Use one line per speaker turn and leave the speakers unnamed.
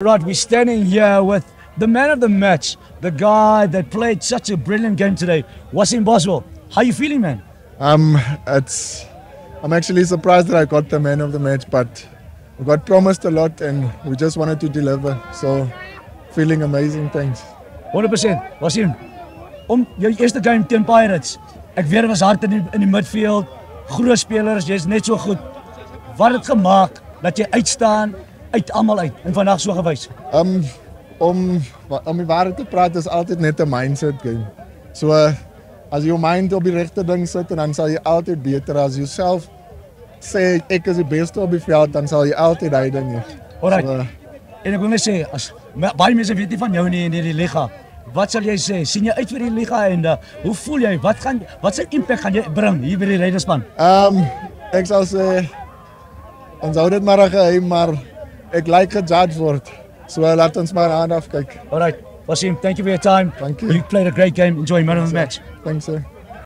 Right, we're standing here with the man of the match, the guy that played such a brilliant game today, Wasim Boswell. How you feeling, man?
I'm actually surprised that I got the man of the match, but we got promised a lot and we just wanted to deliver. So, feeling amazing, thanks.
100%. Wasim, om jou eerste game teen Pirates. Ek weet dit was hard in die midfield. Groot spelers, jy's net so goed. Wat het gemaak dat jy uitstaan uit almal uit en vandag so gewys?
Om die waarheid te praat is altyd net 'n mindset game. So as jou mind op die regte ding sit, dan sal jy altyd beter. As jy self sê ek is die beste op die veld, dan sal jy altyd daai ding hê.
Alright. En ek wil net sê, as baie mense weet nie van jou nie in hierdie liga. Wat sal jy sê? Sien jy uit vir die liga en hoe voel jy? Wat se impak gaan jy bring hier by die Raiderspan?
Ek sal sê ons hou dit maar geheim, maar ek like gejudge word. So laat ons maar aan afkyk.
Alright. Wasim, thank you for your time.
Thank you.
You played a great game. Enjoy man of the match.
Thanks, sir.